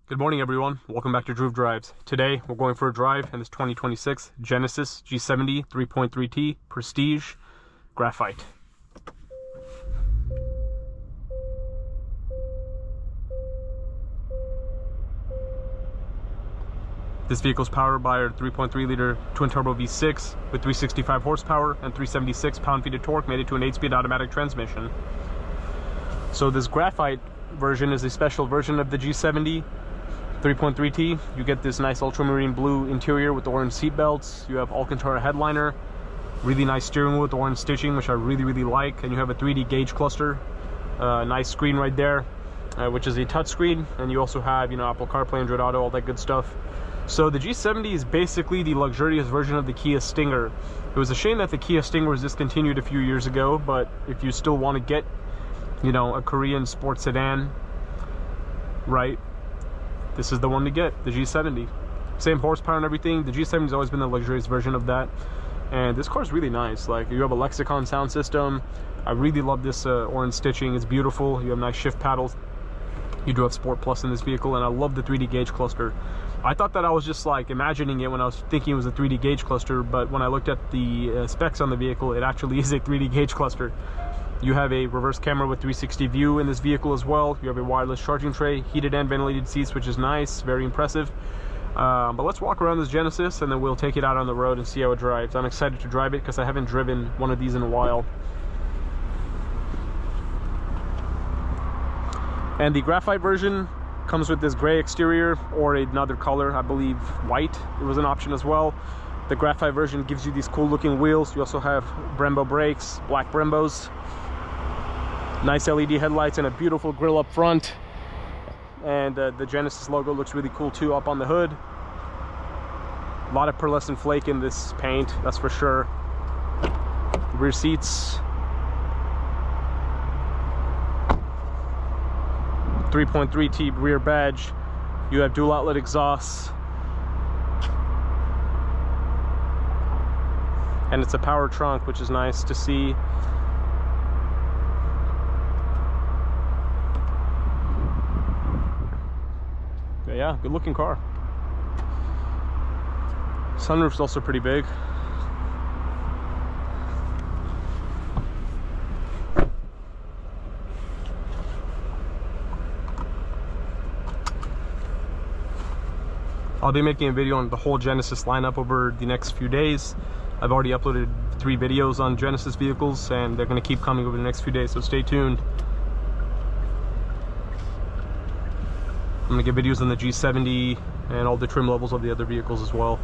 Good morning, everyone. Welcome back to Groove Drives. Today, we're going for a drive in this 2026 Genesis G70 3.3T Prestige Graphite. This vehicle is powered by a 3.3-liter twin-turbo V6 with 365 horsepower and 376 pound-feet of torque, made it to an 8-speed automatic transmission. So this Graphite version is a special version of the G70 3.3T. You get this nice ultramarine blue interior with the orange seat belts. You have Alcantara headliner, really nice steering wheel with orange stitching, which I really like. And you have a 3D gauge cluster, nice screen right there, which is a touch screen. And you also have, Apple CarPlay, Android Auto, all that good stuff. So the G70 is basically the luxurious version of the Kia Stinger. It was a shame that the Kia Stinger was discontinued a few years ago, but if you still want to get, a Korean sports sedan, right, this is the one to get, the G70. Same horsepower and everything. The G70 has always been the luxurious version of that. And this car is really nice. Like, you have a Lexicon sound system. I really love this orange stitching. It's beautiful. You have nice shift paddles. You do have Sport Plus in this vehicle, and I love the 3D gauge cluster. I thought that I was just like imagining it when I was thinking it was a 3D gauge cluster, but when I looked at the specs on the vehicle, it actually is a 3D gauge cluster. You have a reverse camera with 360 view in this vehicle as well. You have a wireless charging tray, heated and ventilated seats, which is nice, very impressive. But let's walk around this Genesis and then we'll take it out on the road and see how it drives. I'm excited to drive it because I haven't driven one of these in a while. And the Graphite version comes with this gray exterior or another color, I believe white. It was an option as well. The Graphite version gives you these cool looking wheels. You also have Brembo brakes, black Brembos. Nice LED headlights and a beautiful grille up front. And the Genesis logo looks really cool too up on the hood. A lot of pearlescent flake in this paint, that's for sure. Rear seats. 3.3T rear badge. You have dual outlet exhausts. And it's a power trunk, which is nice to see. Yeah, good looking car. Sunroof's also pretty big. I'll be making a video on the whole Genesis lineup over the next few days. I've already uploaded 3 videos on Genesis vehicles, and they're going to keep coming over the next few days, so stay tuned. I'm going to get videos on the G70 and all the trim levels of the other vehicles as well.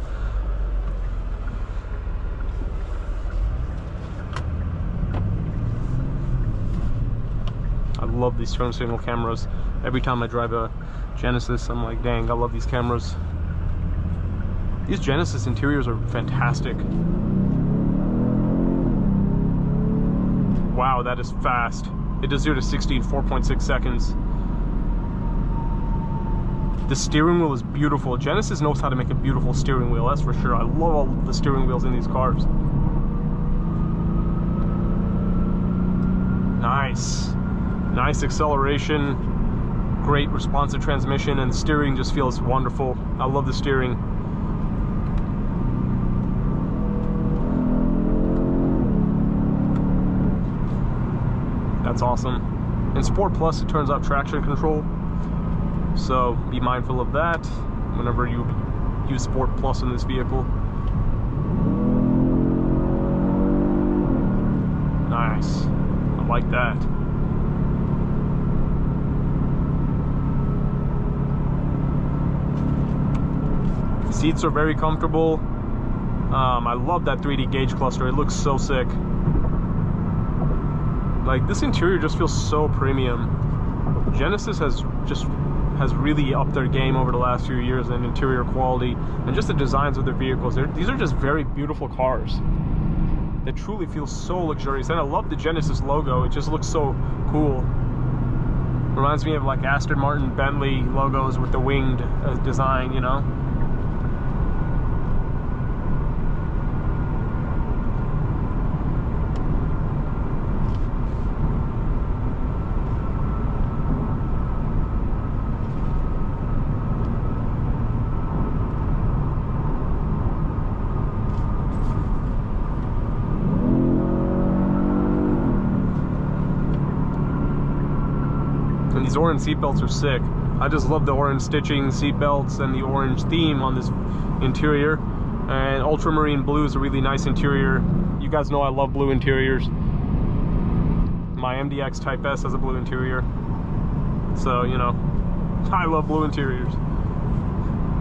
I love these turn signal cameras. Every time I drive a Genesis, I'm like, dang, I love these cameras. These Genesis interiors are fantastic. Wow, that is fast. It does 0 to 60 in 4.6 seconds. The steering wheel is beautiful. Genesis knows how to make a beautiful steering wheel, that's for sure. I love all the steering wheels in these cars. Nice. Nice acceleration. Great responsive transmission, and the steering just feels wonderful. I love the steering. That's awesome. In Sport Plus, it turns out traction control, so be mindful of that whenever you use Sport Plus in this vehicle. Nice. I like that. The seats are very comfortable. I love that 3D gauge cluster. It looks so sick. Like, this interior just feels so premium. Genesis has really upped their game over the last few years in interior quality and just the designs of their vehicles. These are just very beautiful cars that truly feel so luxurious. And I love the Genesis logo. It just looks so cool. Reminds me of like Aston Martin, Bentley logos with the winged design, orange seat belts are sick. I just love the orange stitching seat belts and the orange theme on this interior. And ultramarine blue is a really nice interior. You guys know I love blue interiors. My MDX Type S has a blue interior. So, you know, I love blue interiors.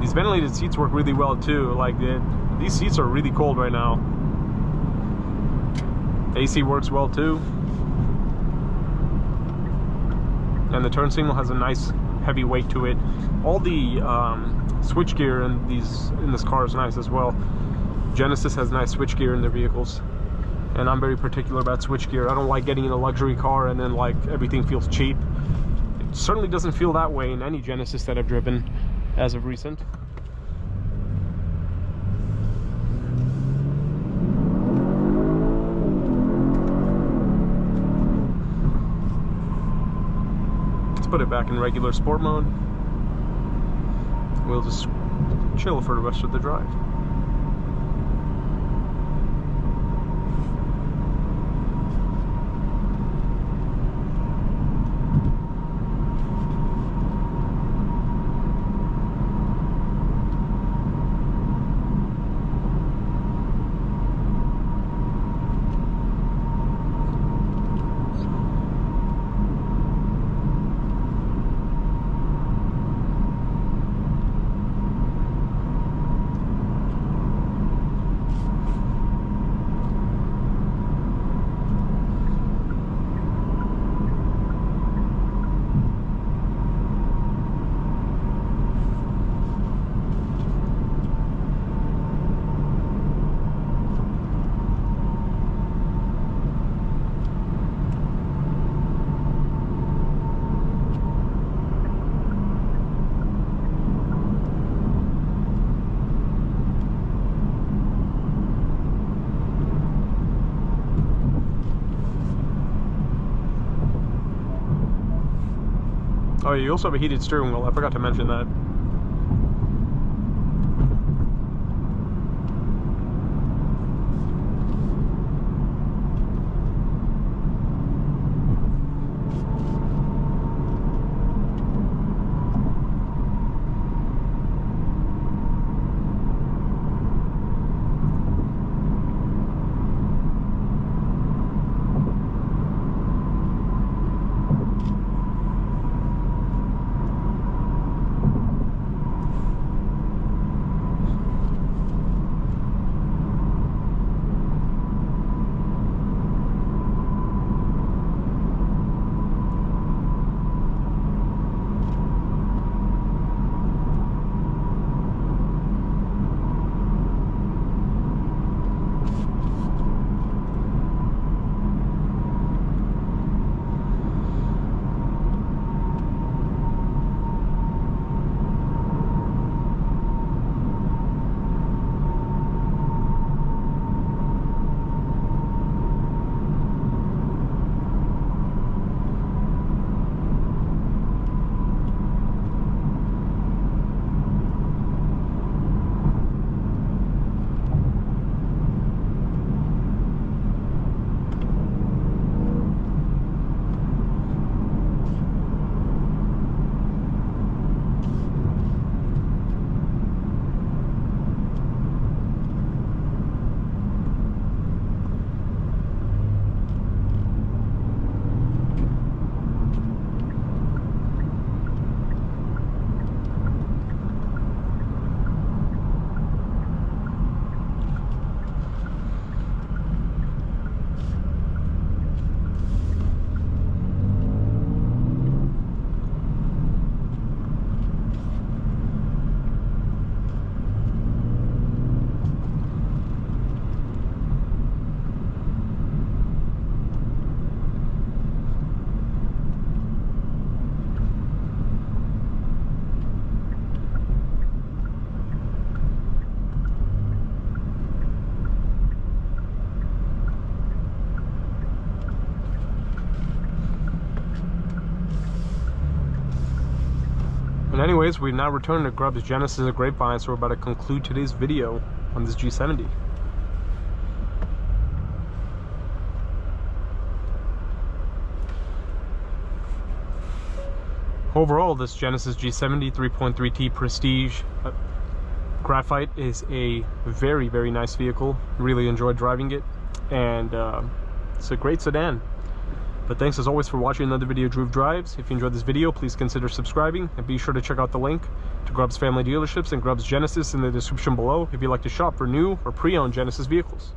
These ventilated seats work really well too. Like, these seats are really cold right now. AC works well too. And the turn signal has a nice heavy weight to it. All the switchgear in this car is nice as well. Genesis has nice switchgear in their vehicles, and I'm very particular about switchgear. I don't like getting in a luxury car and then like everything feels cheap. It certainly doesn't feel that way in any Genesis that I've driven as of recent. Let's put it back in regular sport mode. We'll just chill for the rest of the drive. Oh, you also have a heated steering wheel. I forgot to mention that. And anyways, we've now returned to Grubb's Genesis at Grapevine, so we're about to conclude today's video on this G70. Overall, this Genesis G70 3.3T Prestige Graphite is a very, very nice vehicle. Really enjoyed driving it, and it's a great sedan. But thanks as always for watching another video of Groove Drives. If you enjoyed this video, please consider subscribing, and be sure to check out the link to Grubbs Family Dealerships and Grubbs Genesis in the description below if you'd like to shop for new or pre-owned Genesis vehicles.